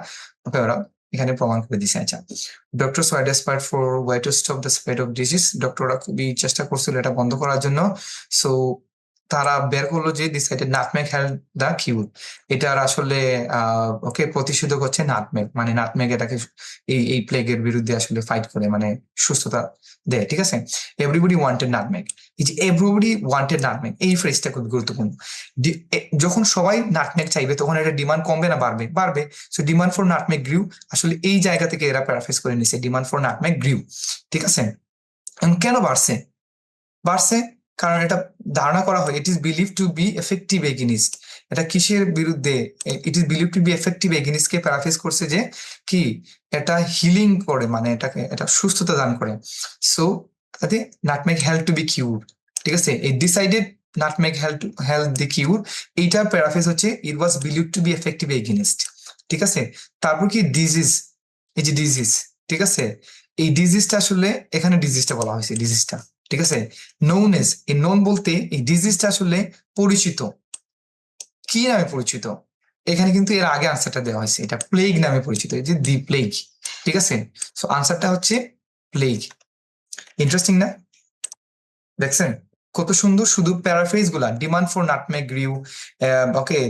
ওরা এখানে প্রমাণ করে দিছে। আচ্ছা, doctor were desperate for way to stop the spread of disease, ডক্টররা খুবই চেষ্টা করছিল এটা বন্ধ করার জন্য। সো তারা বের করলো যে ডিসাইডেড নাটমেগ হেল্প দ্য কিউর, এটার আসলে প্রতিষেধক হচ্ছে নাটমেগ, মানে নাটমেগ এটাকে এই প্লেগের বিরুদ্ধে আসলে ফাইট করে, মানে সুস্থতা দেয়, ঠিক আছে? এভরিবডি ওয়ান্টেড নাটমেগ, এই যে এভরিবডি ওয়ান্টেড নাটমেগ এই ফ্রেজটা খুব গুরুত্বপূর্ণ। যখন সবাই নাটমেগ চাইবে তখন এটা ডিমান্ড কমবে না বাড়বে? বাড়বে। সো ডিমান্ড ফর নাটমেগ গ্রিউ, আসলে এই জায়গা থেকে এরা প্যারাফ্রেজ করে নিছে, ডিমান্ড ফর নাটমেগ গ্রিউ, ঠিক আছে? কেন বাড়ছে? বাড়ছে কারণ এটা ধারণা করা হয় it is believe to be effective against. এটা কিসের বিরুদ্ধে? It is believe to be effective against K paraphrase করছে যে কি এটা হিলিং করে, মানে এটা সুস্থতা দান করে। সো তাতে nutmeg help to be cure, ঠিক আছে? এই decided nutmeg help the cure, এইটার প্যারাফ্রেজ হচ্ছে it was believe to be effective against, ঠিক আছে? তারপর কি ডিজিজ, এই যে ডিজিজ, ঠিক আছে? এই ডিজিজটা আসলে এখানে ডিজিজটা বলা হয়েছে, ডিজিজটা, ঠিক আছে? নোন এজ, এই নোন বলতে এই ডিজিজটা আসলে পরিচিত, কি নামে পরিচিত? এখানে কিন্তু এর আগে আনসারটা দেওয়া হয়েছে, এটা প্লেগ নামে পরিচিত, এই যে দি প্লেগ, ঠিক আছে? সো আনসারটা হচ্ছে প্লেগ। ইন্টারেস্টিং না? দেখছেন কত সুন্দর, শুধু প্যারাফ্রেজ গুলা, ডিমান্ড ফর নাটমেগ গ্রিউ,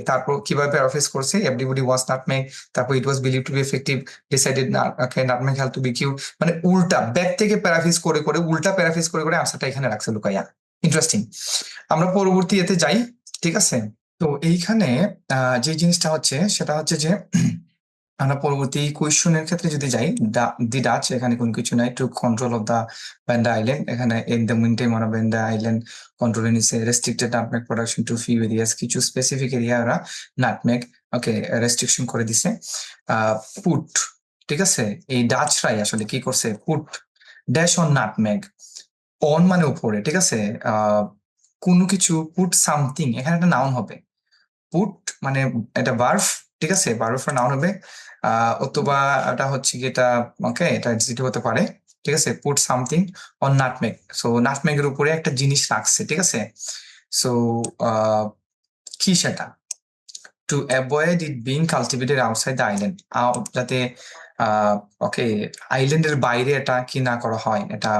তারপর কিভাবে প্যারাফ্রেজ করছে, এভরিবডি ওয়ান্টস নাটমেগ, তারপর it was believe to be effective, decided nutmeg help to be cure, মানে উল্টা ব্যাক থেকে প্যারাফ্রেজ করে করে, উল্টা প্যারাফ্রেজ করে করে আনসারটা এখানে রাখছে লুকাইয়া। ইন্টারেস্টিং। আমরা পরবর্তী এতে যাই, ঠিক আছে? তো এইখানে যে জিনিসটা হচ্ছে সেটা হচ্ছে যে আমরা পরবর্তী কোয়েশ্চনের ক্ষেত্রে যদি যাই, দি ডাচ, এখানে কোনো কিছু নাই। To control of the Banda island, এখানে ইন দ্য মিন টাইম ওরা ব্যান্ডা আইল্যান্ড কন্ট্রোল নিছে। Restricted nutmeg production to few areas, কিছু স্পেসিফিক এরিয়া ওরা নাটমেগ ওকে রেস্ট্রিকশন করে দিছে। পুট, ঠিক আছে, এই ডাচরাই আসলে কি করছে, put dash on nutmeg, on মানে উপরে, ঠিক আছে, কোনো কিছু, পুট সামথিং, এখানে একটা নাউন হবে। পুট মানে এটা বার্ফ, ঠিক আছে, বার্ফের নাউন হবে, অথবা এটা হচ্ছে কি, এটা ওকে, এটা এডজেক্টিভ হতে পারে, ঠিক আছে। Put something on nutmeg, so নাটমেগের উপরে একটা জিনিস রাখছে, ঠিক আছে। সো কি সেটা, to avoid it being cultivated outside the island, যাতে ওকে আইল্যান্ডের বাইরে এটা কি না করা হয়, এটা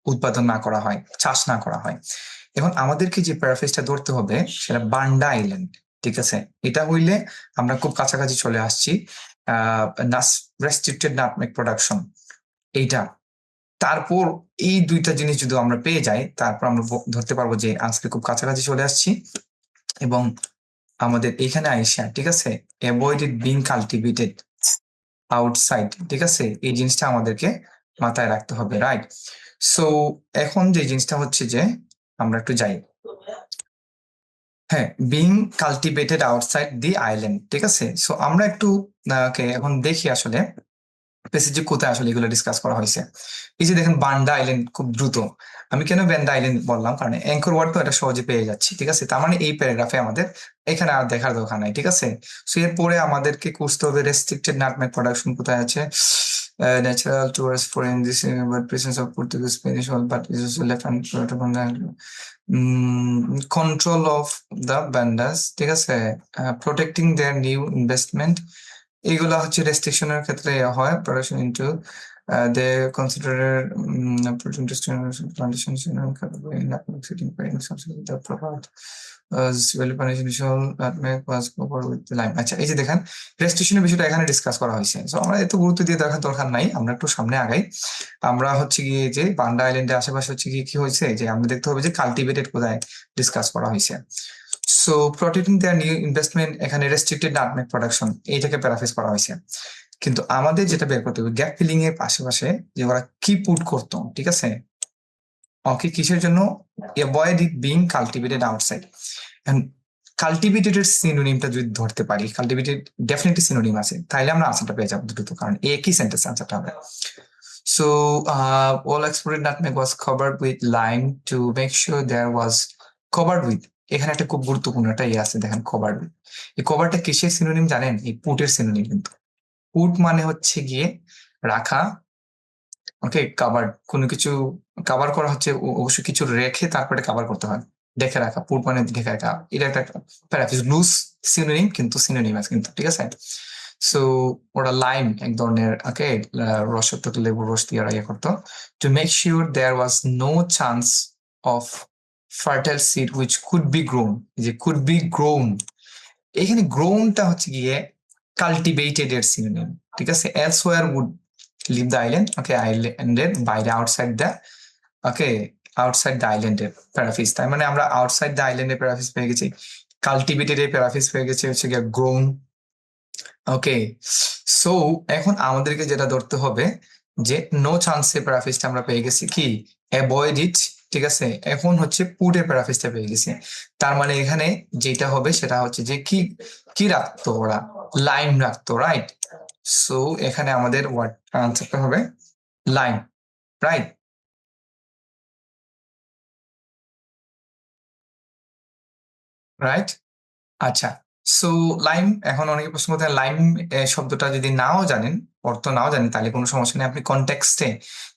উৎপাদন না করা হয়, চাষ না করা হয়। এখন আমাদেরকে যে প্যারাফ্রেজটা ধরতে হবে সেটা বান্ডা আইল্যান্ড, ঠিক আছে। এটা হইলে আমরা খুব কাছাকাছি চলে আসছি। রেস্ট্রিক্টেড নাটমেগ প্রোডাকশন এইটা, তারপর এই দুইটা জিনিস যদি আমরা পেয়ে যাই, তারপর আমরা ধরতে পারবো যে আজকে খুব কাছাকাছি চলে আসছি। এবং আমাদের এখানে আইসা, ঠিক আছে, avoid it being cultivated outside, ঠিক আছে, এই জিনিসটা আমাদেরকে মাথায় রাখতে হবে, রাইট। সো এখন যে জিনিসটা হচ্ছে যে আমরা একটু যাই, হ্যাঁ, বিং কালটিভেটেড আউটসাইড দি আইল্যান্ড, ঠিক আছে। সো আমরা একটু এখন দেখি আসলে প্যাসেজে কোথায় আসলে এগুলো ডিসকাস করা হয়েছে। এই যে দেখেন বান্ডা আইল্যান্ড, খুব দ্রুত, আমি কেন ব্যান্ডা আইল্যান্ড বললাম, কারণ অ্যাঙ্কর ওয়ার্ড তো এটা সহজে পেয়ে যাচ্ছি, ঠিক আছে। তার মানে এই প্যারাগ্রাফে আমাদের এখানে আর দেখার দরকার নাই, ঠিক আছে। সো এরপরে আমাদেরকে খুঁজতে হবে রেস্ট্রিক্টেড নাটমেগ প্রোডাকশন কোথায় আছে। Natural towards foreign this but presence of Portuguese Spanish but is also left hand control of the Bandas, ঠিক আছে, প্রোটেক্টিং দেয়ার নিউ ইনভেস্টমেন্ট, এগুলা হচ্ছে রেস্ট্রিকশনের ক্ষেত্রে হয়। Production into they consider plantation sitting pine subsidy the property আচ্ছা, এই যে দেখেন রেস্ট্রিকশনের বিষয়টা এখানে ডিসকাস করা হয়েছে। সো আমরা এত গুরুত্ব দিয়ে দেখার দরকার নাই, আমরা একটু সামনে আগাই। আমরা হচ্ছে গিয়ে যে বান্ডা আইল্যান্ডের আশেপাশে হচ্ছে গিয়ে কি হয়েছে, যে আমরা দেখতে হবে যে কাল্টিভেটেড কোথায় ডিসকাস করা হয়েছে। সো প্রটেক্টিং দেয়ার নিউ ইনভেস্টমেন্ট, এখানে রেস্ট্রিক্টেড নাটমেগ প্রোডাকশন, এইটাকে প্যারাফ্রেজ করা হয়েছে। কিন্তু আমাদের যেটা বের করতে হবে গ্যাপ ফিলিং এর আশেপাশে যে ওরা কি পুট করতো, ঠিক আছে, ওকে, কিসের জন্য, avoid it being cultivated outside. Cultivated এর সিনোনিমটা যদি ধরতে পারি, কাল্টিভেটেড ডেফিনেটলি সিনোনিম আছে, তাইলে আমরা আনসারটা পেয়ে যাবো দ্রুত, কারণ একই সেন্টেন্স আনসারটা হবে। So all exported nutmeg was covered with lime to make sure there was covered with, এখানে একটা খুব গুরুত্বপূর্ণ একটা ইয়ে আছে, দেখেন covered with, এই কভারটা কিসের সিনোনিম জানেন, এই পুটের সিনোনিম। কিন্তু পুট মানে হচ্ছে গিয়ে রাখা, ওকে, কাভার, কোনো কিছু কাভার করা হচ্ছে অবশ্যই কিছু রেখে তারপরে কাভার করতে হয়, দেখে রাখা, পুট মানে ঢেকে রাখা, এটা একটা প্যারাফ্রেজ, লুজ সিনোনিম কিন্তু সিনোনিম আছে কিন্তু, ঠিক আছে। সো ওরা লাইম এক ধরনের, ওকে, রসত্ব লেবুর রস দিয়ে ইয়ে করতো, to make sure there was no chance of fertile seed which could be grown, যে কুড বি গ্রোন, এখানে গ্রোনটা হচ্ছে গিয়ে কাল্টিভেটেড এর সিনোনিম, ঠিক আছে। Elsewhere would leave the island, okay, আইল্যান্ডের বাইরে, outside the, okay, outside the আইল্যান্ডের প্যারাফিস, তার মানে আমরা আউটসাইড দ্য আইল্যান্ডের প্যারাফিস পেয়ে গেছি, কাল্টিভেটেড এর প্যারাফিস পেয়ে গেছি হচ্ছে গিয়ে গ্রোন, ওকে। সো এখন আমাদেরকে যেটা ধরতে হবে যে নো চান্সের প্যারাফিসটা আমরা পেয়ে গেছি, কি, অ্যাভয়েড ইট, ঠিক আছে। এখন হচ্ছে পুটের প্যারাফিসটা পেয়ে গেছি, তার মানে এখানে যেটা হবে সেটা হচ্ছে যে কি কি রাখতো ওরা, লাইম রাখতো, রাইট। সো এখানে আমাদের ওয়ার্ড আনসারটা হবে লাইম, রাইট, রাইট। আচ্ছা, সো লাইম, এখন অনেকে প্রশ্ন করতে লাইম শব্দটা যদি নাও জানেন, অর্থ নাও জানেন, তাহলে কোনো সমস্যা নেই, আপনি কনটেক্সটে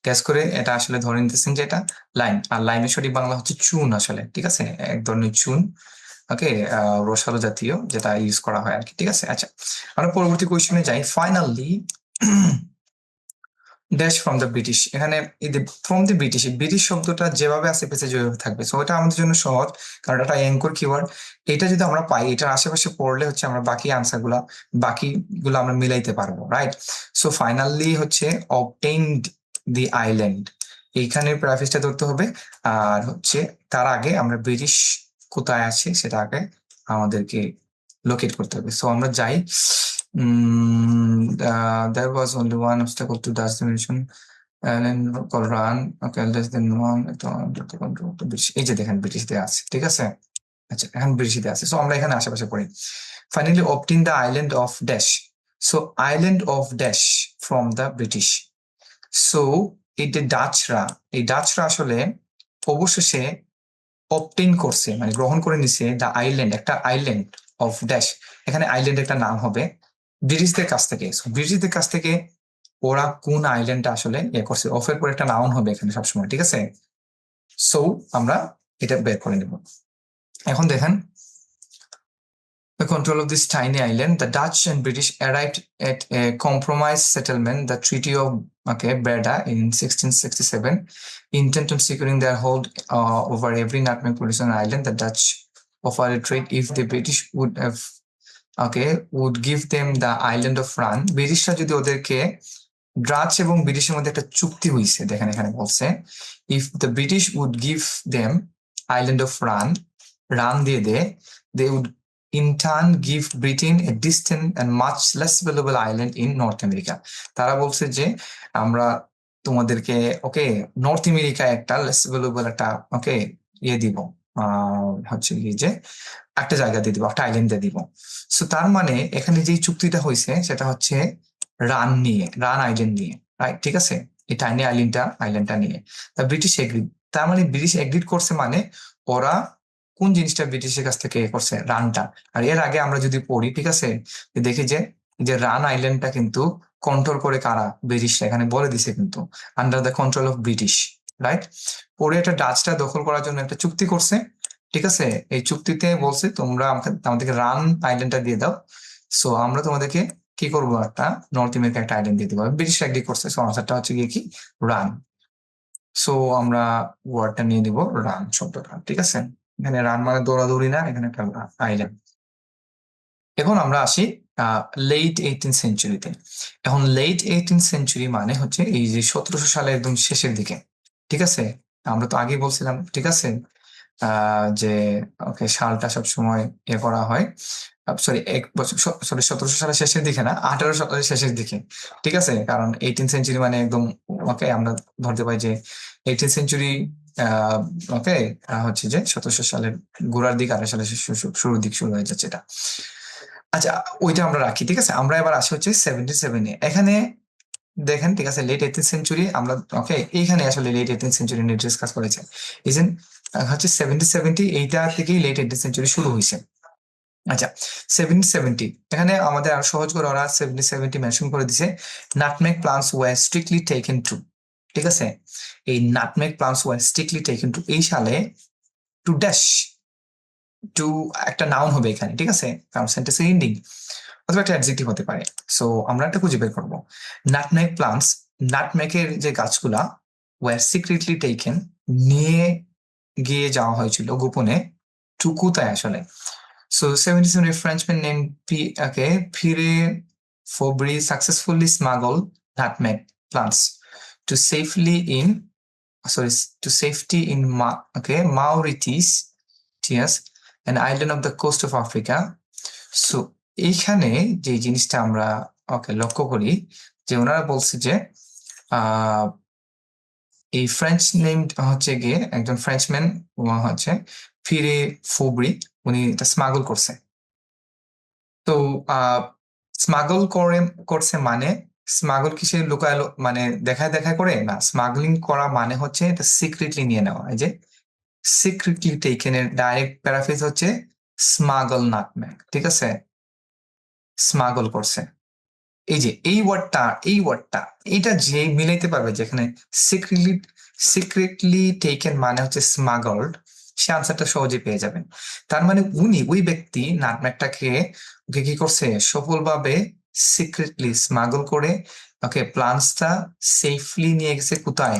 গ্যাস করে এটা আসলে ধরে নিতেছেন যে এটা লাইম। আর লাইমের সঠিক বাংলা হচ্ছে চুন আসলে, ঠিক আছে, এক ধরনের চুন, ওকে, রসালো জাতীয় যেটা ইউজ করা হয় আর কি, ঠিক আছে। আচ্ছা, আমরা পরবর্তী কোয়েশ্চনে যাই। Finally dash from the British, এখানে ফ্রম দ্য ব্রিটিশ, ব্রিটিশ শব্দটা যেভাবে আছে পেসেজ ওইভাবে থাকবে, সো এটা আমাদের জন্য সহজ, কারণ এটা অ্যাঙ্কর কিওয়ার্ড। এটা যদি আমরা পাই, এটার আশেপাশে পড়লে হচ্ছে আমরা বাকি আনসার গুলা, বাকিগুলো আমরা মিলাইতে পারবো, রাইট। সো ফাইনালি হচ্ছে অবটেইনড দি আইল্যান্ড, এইখানে প্যারাফ্রেজটা ধরতে হবে। আর হচ্ছে তার আগে আমরা ব্রিটিশ কোথায় আছে সেটা আগে আমাদেরকে লোকেট করতে হবে। সো আমরা যাই, There was only one obstacle to Dutch domination and then called run. Okay, less than one. এই যে দেখেন ব্রিটিশদের আছে, ঠিক আছে? আচ্ছা, এখন ব্রিটিশদের আছে। সো আমরা এখানে আশেপাশে পড়ি। Finally, obtain the island of Dash. So, island of Dash from the British. So এই যে ডাচরা আসলে অবশেষে অবটেইন করছে, মানে গ্রহণ করে নিছে দ্য আইল্যান্ড, একটা আইল্যান্ড অফ ড্যাশ। এখানে আইল্যান্ড একটা নাম হবে ব্রিটিশদের কাছ থেকে। ব্রিটিশদের কাছ থেকে ওরা কোন আইল্যান্ডটা আসলে ইয়ে করছে, অফের পর একটা নাউন হবে এখানে সবসময়, ঠিক আছে? সো আমরা এটা বের করে নেব। এখন দেখেন, the control of this tiny island, the Dutch and British arrived at a compromise settlement, the Treaty of Breda in 1667, intent on securing their hold over every nutmeg producing island. The Dutch offered a trade if the British would give them the island of Ran. ব্রিটিশরা যদি ওদেরকে, Dutch এবং ব্রিটিশের মধ্যে একটা চুক্তি হয়েছে, দেখেন এখানে বলছে if the British would give them island of run দিয়ে দে, they would in turn give Britain a distant and much less valuable island in North America. তারা বলছে যে আমরা তোমাদেরকে নর্থ আমেরিকায় একটা লেস ভ্যালুয়েবল একটা ইয়ে দিব, হচ্ছে কি যে একটা জায়গা দিয়ে দিব, একটা আইল্যান্ড দিয়ে দিব। সো তার মানে এখানে যে চুক্তিটা হয়েছে সেটা হচ্ছে রান আইল্যান্ড নিয়ে, রাইট? ঠিক আছে, এই টাইনি আইল্যান্ডটা নিয়ে তা ব্রিটিশ এগ্রিড। তার মানে ব্রিটিশ এগ্রিড করছে, মানে ওরা কোন জিনিসটা ব্রিটিশের কাছ থেকে করছে, রানটা। আর এর আগে আমরা যদি পড়ি, ঠিক আছে, দেখি যে রান আইল্যান্ডটা কিন্তু কন্ট্রোল করে কারা, ব্রিটিশরা, এখানে বলে দিছে কিন্তু under the control of British, right? পরে একটা ডাচটা দখল করার জন্য একটা চুক্তি করছে, ঠিক আছে? এই চুক্তিতে বলছে তোমরা আমাদেরকে রান আইল্যান্ডটা দিয়ে দাও, সো আমরা তোমাদেরকে কি করবো, একটা নর্থ আমেরিকা একটা আইল্যান্ড দিয়ে দেবো। ব্রিটিশ এগ্রি করছে, সো আনসারটা হচ্ছে গিয়ে কি রান। সো আমরা ওয়ার্ডটা নিয়ে নিব রান শব্দটা, ঠিক আছে? এখানে রান মানে দৌড়াদৌড়ি না, এখানে একটা আইল্যান্ড। এখন আমরা আসি লেট 18th সেঞ্চুরিতে। এখন লেট 18th সেঞ্চুরি মানে হচ্ছে এই যে 1700 সালের একদম শেষের দিকে, ঠিক আছে? আমরা তো আগেই বলছিলাম, ঠিক আছে, যে সালটা সবসময় ইয়ে করা হয়, সরি 1700 সালের শেষের দিকে না, 1800 সালের শেষের দিকে, ঠিক আছে? কারণ 18th সেঞ্চুরি মানে একদম আমরা ধরতে পাই যে 18th সেঞ্চুরি হচ্ছে যে 1700 সালের গোড়ার দিক, 1800 সালের শুরুর দিক শুরু হয়ে যাচ্ছে এটা। আচ্ছা, ওইটা আমরা রাখি, ঠিক আছে? আমরা এবার আসি হচ্ছে 77-এ। এখানে দেখেন, ঠিক আছে, লেট 18th সেঞ্চুরি আমরা এইখানে আসলে লেট 18th সেঞ্চুরি নিয়ে ডিসকাস করেছে। এই যে হচ্ছে 70 এইটা থেকেই লেট 18th সেঞ্চুরি শুরু হয়েছে। আচ্ছা, 70 এখানে আমাদের আরো সহজ করে ওরা 70 মেনশন করে দিছে, nutmeg plants were strictly taken to, ঠিক আছে? এই nutmeg plants were strictly taken to এই সালে টু ড্যাশ টু একটা নাউন হবে এখানে, ঠিক আছে? কারণ সেন্টেন্সের এন্ডিং, অথবা একটা অ্যাডজেক্টিভ হতে পারে। সো আমরা একটা খুঁজে বের করবো। নাটমেগ প্লান্টস, নাটমেগের যে গাছগুলা ওয়ার সিক্রেটলি টেকেন নিয়ে গিয়ে যাওয়া হয়েছিল গোপনে, টু কোথায় আসলে? So 77 Frenchmen named Pierre Faubre successfully smuggled nutmeg plants to safety in Mauritius, an island of the coast of Africa. So এইখানে যে জিনিসটা আমরা লক্ষ্য করি যে ওনারা বলছে যে এই ফ্রেঞ্চ নেম হচ্ছে গিয়ে একজন ফ্রেঞ্চম্যান হচ্ছে ফিরে ফোবরি, উনি এটা স্মাগল করছে। তো স্মাগল করছে মানে স্মাগল কি সে লুকায় মানে দেখায় করে না, স্মাগলিং করা মানে হচ্ছে এটা সিক্রেটলি নিয়ে নেওয়া। এই যে সিক্রেটলি টেকেনের ডাইরেক্ট প্যারাফ্রেজ হচ্ছে স্মাগল নাটম্যাগ, ঠিক আছে? স্মাগল করছে। এই যে এই ওয়ার্ডটা এইটা যে মিলাইতে পারবে যেখানে সিক্রেটলি টেকেন মানে হচ্ছে স্মাগলড, সে আনসারটা সহজে পেয়ে যাবেন। তার মানে উনি, ওই ব্যক্তি নাটম্যাগটাকে কি করছে, সফলভাবে সিক্রেটলি স্মাগল করে প্লান্টসটা সেফলি নিয়ে গেছে কোথায়,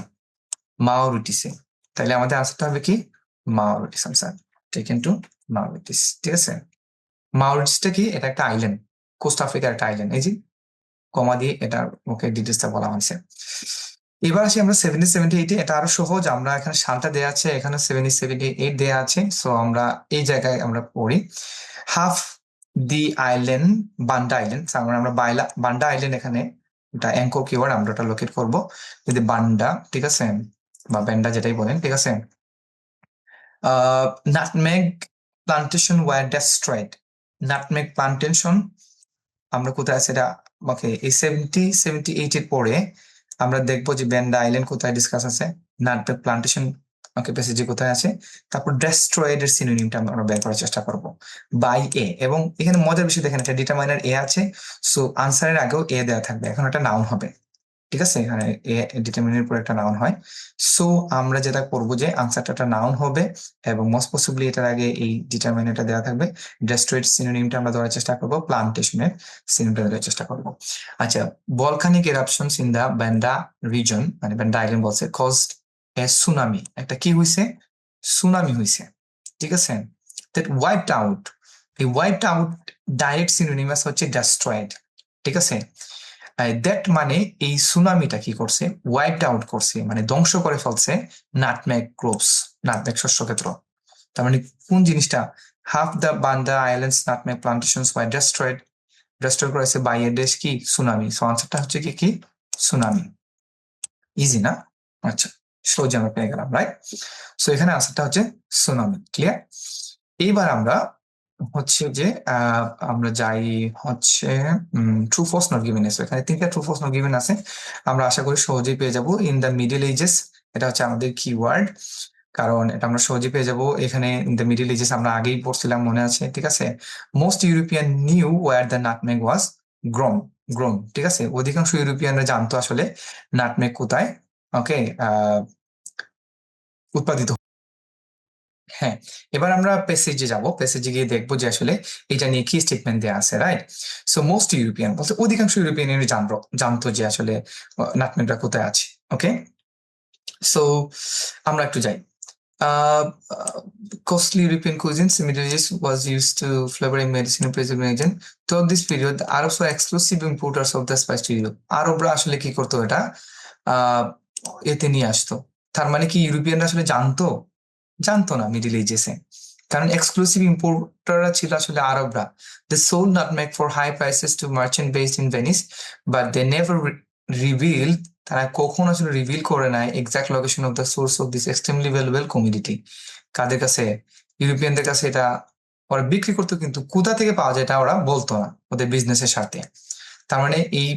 মাউরিটিসে। তাহলে আমাদের আনসারটা হবে কি মাউরিটিস, আনসার টেকেন টু মাউরিটিস, ঠিক আছে? মাউরিটিসটা কি, এটা একটা আইল্যান্ড, কোস্ট আফ্রিকার একটা আইল্যান্ড। এই যে কমা দিয়ে এটা ডিটেলসটা বলা হয়েছে। এবার আসি আমরা 70-78-এ, এটা আরো সহজ। আমরা এখানে সালটা দেওয়া আছে, এখানে 70-78 দেওয়া আছে। সো আমরা এই জায়গায় আমরা পড়ি, হাফ দি আইল্যান্ড, বান্ডা আইল্যান্ড, আমরা বান্ডা আইল্যান্ড এখানে এটা অ্যাঙ্কর কিওয়ার্ড, আমরা ওটা লোকেট করবো। যদি বান্ডা, ঠিক আছে, বা ব্যান্ডা যেটাই বলেন, ঠিক আছে। Nutmeg plantation were destroyed. Nutmeg plantation আমরা কোথায় আছে এটা, ওকে, এই 78 এর পরে আমরা দেখবো যে ব্যান্ডা আইল্যান্ড কোথায় ডিসকাস আছে, নাটমেগ প্লান্টেশন ওকে প্যাসেজে কোথায় আছে, তারপর ডেস্ট্রয়েড এর সিনোনিমটা আমরা বের করার চেষ্টা করব বাই এ। এবং এখানে মজার বিষয় দেখেন, একটা ডিটারমাইনার এ আছে, সো আনসারের আগেও এ দেওয়া থাকবে, এখন একটা নাউন হবে, ঠিক আছে, এখানে এ ডিটারমিনের পর একটা নাউন হয়। সো আমরা যেটা করবো যে আনসারটা একটা নাউন হবে এবং মোস্ট পসিবলি এটার আগে এই ডিটারমিনেটটা দেওয়া থাকবে। ডেস্ট্রয়েড সিনোনিমটা আমরা ধরার চেষ্টা করবো, প্লান্টেশনের সিনোনিমটা ধরার চেষ্টা করবো। আচ্ছা, ভলকানিক এরাপশনস ইন দা ব্যান্ডা রিজন, মানে ব্যান্ডা আইল্যান্ড বলছে, কজড এ সুনামি, একটা কি হয়েছে, সুনামি হয়েছে, ঠিক আছে। দ্যাট ওয়াইপড আউট, এই ওয়াইপড আউট ডাইরেক্ট সিনোনিমাস হচ্ছে ডেস্ট্রয়েড, ঠিক আছে। দ্যাট মানে এই সুনামিটা কি করছে, ওয়াইপড আউট করছে, মানে ধ্বংস করে ফেলছে নাটমেগ ক্রপস, নাটমেগ শস্য ক্ষেত্র। তার মানে কোন জিনিসটা, half the Banda islands nutmeg plantations were destroyed, destroy করেছে বাই এ দেশ কি, সুনামি। সো আনসারটা হচ্ছে কি কি, সুনামি। ইজি না? আচ্ছা, সহজে আমরা পেয়ে গেলাম, রাইট। সো এখানে আনসারটা হচ্ছে সুনামি, ক্লিয়ার। এইবার আমরা হচ্ছে যে আমরা যাই হচ্ছে ট্রু ফলস নট গিভেন আছে, এখানে তিনটা ট্রু ফলস নট গিভেন আছে, আমরা আশা করি সহজেই পেয়ে যাব। ইন দ্য মিডল এজেস, এটা হচ্ছে আমাদের কিওয়ার্ড, কারণ এটা আমরা সহজেই পেয়ে যাব। এখানে ইন দ্য মিডল এজেস আমরা আগেই পড়ছিলাম, মনে আছে, ঠিক আছে। Most European knew where the nutmeg was grown, grown, ঠিক আছে, অধিকাংশ ইউরোপিয়ানরা জানতো আসলে নাটমেগ কোথায়, ওকে, উৎপাদিত। হ্যাঁ, এবার আমরা প্যাসেজে যাব, প্যাসেজে গিয়ে দেখবো যে আসলে এটা নিয়ে কি স্টেটমেন্ট দেওয়া আছে, রাইট। সো মোস্ট ইউরোপিয়ান বলতে অধিকাংশ ইউরোপিয়ান জানতো যে আসলে নাটমেগটা কোথায় আছে, ওকে। সো আমরা একটু যাই। Costly European cuisines in Middle East was used to flavoring medicine and preserving agent. Throughout this period, the Arabs were exclusive importers of the spice to Europe. আরবরা আসলে কি করতো, এটা এতে নিয়ে আসতো। তার মানে কি ইউরোপিয়ানরা আসলে জানতো, জানতো না মিডিল এজেসে, কারণ এক্সক্লুসিভ ইম্পোর্টাররা ছিল আসলে আরবরা। They sold nutmeg for high prices to merchant based in Venice, but they never reveal, তারা কখন আসলে রিভিল করে নাই exact location of the source of this extremely valuable commodity. কাদের কাছে, ইউরোপিয়ানদের কাছে এটা ওরা বিক্রি করতো, কিন্তু কোথা থেকে পাওয়া যায় এটা ওরা বলতো না ওদের বিজনেসের সাথে। তার মানে এই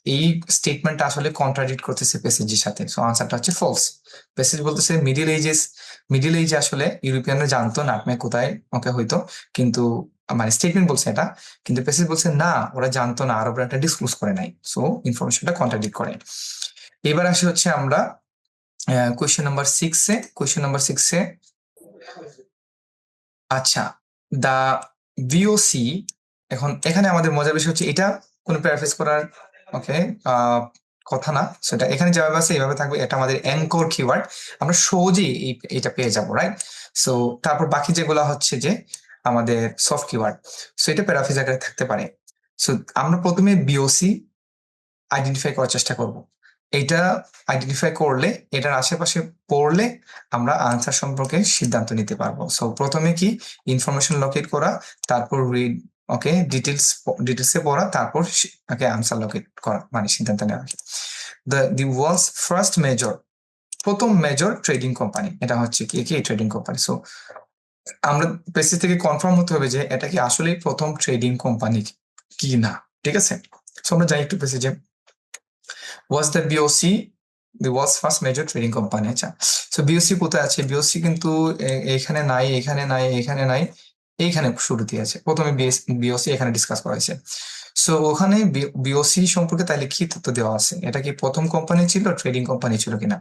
এই স্টেটমেন্টটা আসলে কন্ট্রাডিক্ট করতেছে প্যাসেজের সাথে। সো আনসারটা হচ্ছে ফলস। প্যাসেজ বলতেছে মিডিল এজে আসলে ইউরোপিয়ানরা জানতো নাটমেগ কোথায় ওকে হইতো, কিন্তু মানে স্টেটমেন্ট বলছে এটা, কিন্তু প্যাসেজ বলছে না ওরা জানতো না, আরবরা এটা ডিসক্লোজ করে নাই। সো ইনফরমেশনটা কন্ট্রাডিক্ট করে। এবার আসি হচ্ছে আমরা কোয়েশ্চেন নাম্বার 6 এ, কোয়েশ্চেন নাম্বার 6 এ, আচ্ছা, দা ভিওসি, এখন এখানে আমাদের মজার বিষয় হচ্ছে এটা কোনো প্যারাফ্রেজ করার ওকে কথা না, সেটা এখানে যেভাবে আছে এইভাবে থাকবে, এটা আমাদের অ্যাঙ্কর কিওয়ার্ড, আমরা সহজেই এটা পেয়ে যাবো, রাইট। সো তারপর বাকি যেগুলো হচ্ছে যে আমাদের সফট কিওয়ার্ড, সো এটা প্যারাফ্রেজ আকারে থাকতে পারে। সো আমরা প্রথমে বিওসি আইডেন্টিফাই করার চেষ্টা করব। এটা আইডেন্টিফাই করলে, এটার আশেপাশে পড়লে আমরা আনসার সম্পর্কে সিদ্ধান্ত নিতে পারবো। সো প্রথমে কি, ইনফরমেশন লোকেট করা, তারপর রিড, ওকে, ডিটেলসে পড়া, তারপর ওকে আনসার লোকেট করা, মানে সিদ্ধান্ত নেওয়া। দি ওয়ার্ল্ডস ফার্স্ট মেজর, প্রথম মেজর ট্রেডিং কোম্পানি, এটা হচ্ছে কি কি ট্রেডিং কোম্পানি। সো আমরা পেসি থেকে কনফার্ম হতে হবে যে এটা কি আসলে প্রথম ট্রেডিং কোম্পানি কি না, ঠিক আছে। সো আমরা যাই একটু পেসেজে। was the BOC the world's first major trading company, আচ্ছা। সো বিওসি কোথায় আছে, বিওসি কিন্তু এখানে নাই, এখানে নাই, এখানে নাই, এইখানে শুরুতে আছে। প্রথমে বিওসি এখানে ডিসকাস করা হয়েছে। সো ওখানে বিওসি সম্পর্কে তাহলে কি তথ্য দেওয়া আছে, এটা কি প্রথম কোম্পানি ছিল, ট্রেডিং কোম্পানি ছিল কিনা,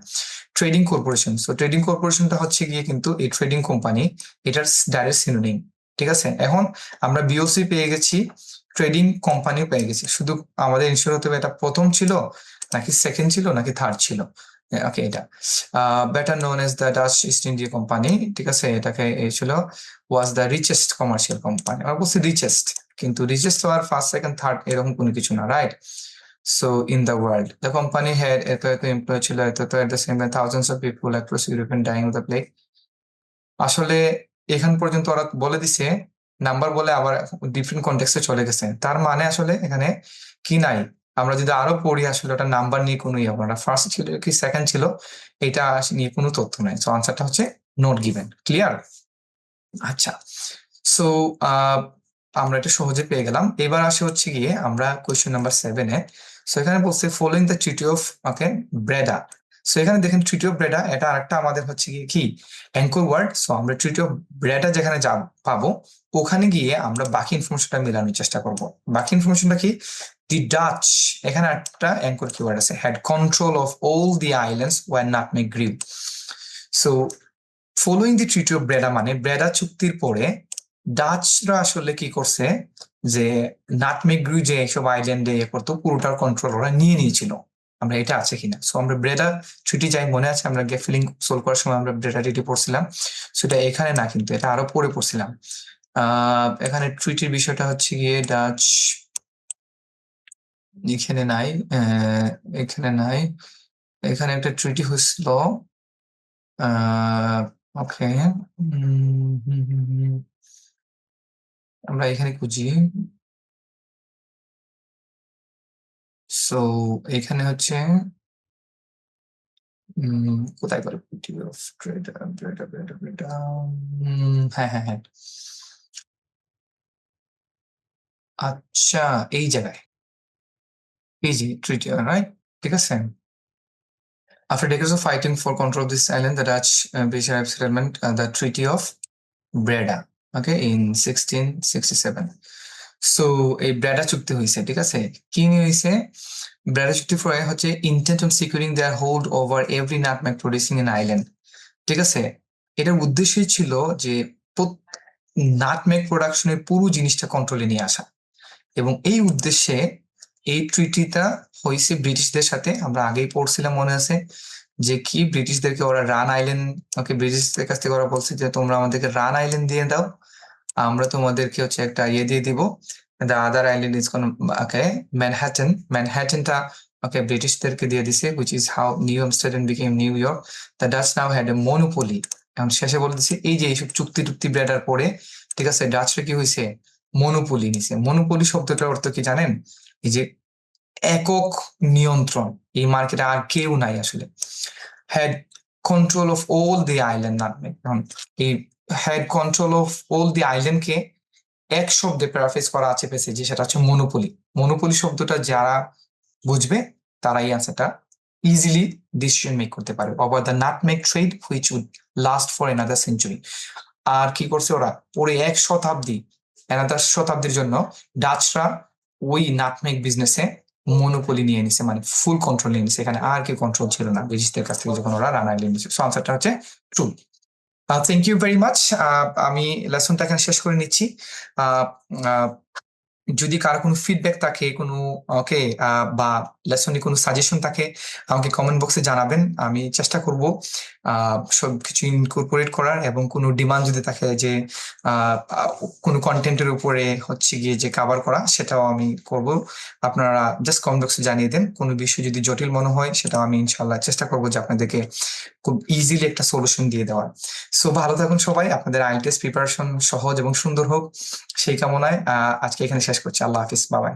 ট্রেডিং কর্পোরেশন। সো ট্রেডিং কর্পোরেশনটা হচ্ছে গিয়ে কিন্তু এই ট্রেডিং কোম্পানি, এটার ডাইরেক্ট সিনোনিম, ঠিক আছে। এখন আমরা বিওসি পেয়ে গেছি, ট্রেডিং কোম্পানিও পেয়ে গেছি, শুধু আমাদের ইনশিওর হতে হবে এটা প্রথম ছিল নাকি সেকেন্ড ছিল নাকি থার্ড ছিল। ওকে, এটা better known as the Dutch east India company, ঠিক আছে, এটাকে ছিল was the richest commercial company. আমরা বলছি রিচেস্ট, কিন্তু রিচেস্ট হওয়ার ফার্স্ট সেকেন্ড থার্ড এরকম কোনো কিছু না, right. So in the world the company had এত এত এমপ্লয় ছিল, এত এত at the same time thousands of people across Europe and dying of the plague. আসলে এখান পর্যন্ত ওরা বলে দিছে নাম্বার বলে আবার ডিফারেন্ট কনটেক্সটে চলে গেছে, তার মানে আসলে এখানে কি নাই। আমরা যদি আরো পড়ি আসলে ওটা নাম্বার নিয়ে কোনো ইয়ে হবে না, ফার্স্ট ছিল কি সেকেন্ড ছিল এটা নিয়ে কোনো তথ্য নাই। সো আনসারটা হচ্ছে নট গিভেন। ক্লিয়ার? আচ্ছা, সো আমরা এটা সহজে পেয়ে গেলাম। এবার আসে হচ্ছে গিয়ে আমরা কোয়েশ্চেন নাম্বার 7-এ। সো এখানে বলছে following the treaty of Breda. So এখানে দেখেন ট্রিটি অফ ব্রেডা এটা আরেকটা আমাদের হচ্ছে গিয়ে কি অ্যাঙ্কর ওয়ার্ড। সো আমরা ট্রিটি অফ ব্রেডা যেখানে পাবো ওখানে গিয়ে আমরা বাকি ইনফরমেশনটা মেলানোর চেষ্টা করব। বাকি ইনফরমেশনটা কি? দি ডাচ, এখানে একটা অ্যাঙ্কর কিওয়ার্ড আছে, had control of all the islands when nutmeg grew. So following the treaty of Breda মানে ব্রেডা চুক্তির পরে ডাচরা আসলে কি করছে যে নাটমেগ গ্রিউ যে এইসব আইল্যান্ডে ইয়ে করতো পুরোটার কন্ট্রোল ওরা নিয়ে নিয়েছিল। আমরা এটা আছে কিনা। সো আমরা ব্রেডা ট্রিটি যাই মনে আছে, আমরা গেট ফিলিং সোলভ করার সময় আমরা ব্রেডা ট্রিটি পড়ছিলাম। সেটা এখানে না, কিন্তু এটা আরো পরে পড়ছিলাম। এখানে ট্রিটির বিষয়টা হচ্ছে গিয়ে ডাচ এখানে নাই, এখানে নাই, এখানে একটা ট্রিটি হয়েছিল। ওকে, আমরা এখানে খুঁজি। সো এখানে হচ্ছে কোথায় করে হ্যাঁ হ্যাঁ হ্যাঁ, আচ্ছা এই জায়গায় এই যে ট্রিটি, রাইট? ঠিক আছে। After decades of fighting for control of this island, the Dutch British Arab settlement, the Treaty of Breda, okay, in 1667. So এই ব্রেডা চুক্তি হয়েছে, ঠিক আছে। কি নিয়ে হয়েছে? ব্রেডা চুক্তি ফলে হচ্ছে intent on securing their hold over every nutmeg producing an island, ঠিক আছে। এটার উদ্দেশ্যই ছিল যে নাটমেগ প্রোডাকশনের পুরো জিনিসটা কন্ট্রোলে নিয়ে আসা, এবং এই উদ্দেশ্যে এই ট্রিটিটা হয়েছে ব্রিটিশদের সাথে। আমরা আগেই পড়ছিলাম মনে আছে যে কি ব্রিটিশদেরকে ওরা রান আইল্যান্ড, ওকে ব্রিটিশদের কাছ থেকে ওরা বলছে যে তোমরা আমাদেরকে রান আইল্যান্ড দিয়ে দাও, আমরা তোমাদেরকে হচ্ছে একটা ইয়ে দিয়ে দিব, দ্য আদার আইল্যান্ড ইজ কোন ওকে ম্যানহাটন, ম্যানহাটনটা ওকে ব্রিটিশদেরকে দিয়ে দিছে, which is how new Amsterdam became new York. The Dutch now had a monopoly. এখন শেষে বলে দিচ্ছে এই যে এইসব চুক্তি টুক্তি ব্রেডার পরে, ঠিক আছে, ডাচরা কি হয়েছে মনোপলি নিছে। মনোপলি শব্দটার অর্থ কি জানেন? এই যে একক নিয়ন্ত্রণ, এই মার্কেটে আর কেউ নাই আসলে। Had control of all the island nutmeg, এই had control of all the আইল্যান্ডকে এক শব্দে প্যারাফ্রেজ করা আছে পেসেজে, সেটা হচ্ছে মনোপলি। মনোপলি শব্দটা যারা বুঝবে তারাই আনসারটা ইজিলি ডিসিশন মেক করতে পারে। Over the nutmeg trade which would last for another century. আর কি করছে ওরা? পুরো এক শতাব্দী, অ্যানাদার শতাব্দীর জন্য ডাচরা ওই নাটমেগ বিজনেসে মনোপলি নিয়ে নিছে, মানে ফুল কন্ট্রোল নিয়ে নিছে। এখানে আর কি কন্ট্রোল ছিল না ব্রিটিশদের কাছ থেকে যখন ওরা রান আইল্যান্ড নিচ্ছে। সো আনসারটা হচ্ছে true. Thank you very much. আমি লেসনটা এখানে শেষ করে নিচ্ছি। যদি কারো কোনো ফিডব্যাক থাকে, কোনো ওকে বা লেসনে কোনো সাজেশন থাকে, আমাকে কমেন্ট বক্সে জানাবেন। আমি চেষ্টা করব সবকিছু ইনকর্পোরেট করার, এবং কোনো ডিমান্ড যদি থাকে যে কোনো কন্টেন্টের উপরে হচ্ছে গিয়ে যে কভার করা, সেটাও আমি করব। আপনারা জাস্ট কমেন্ট বক্সে জানিয়ে দেন। কোনো বিষয় যদি জটিল মনে হয় সেটাও আমি ইনশাল্লাহ চেষ্টা করবো যে আপনাদেরকে খুব ইজিলি একটা সলিউশন দিয়ে দেওয়ার। সো ভালো থাকুন সবাই, আপনাদের আইএলটিএস প্রিপারেশন সহজ এবং সুন্দর হোক সেই কামনায় আজকে এখানে শেষ করছি। আল্লাহ হাফিজ, বাবাই।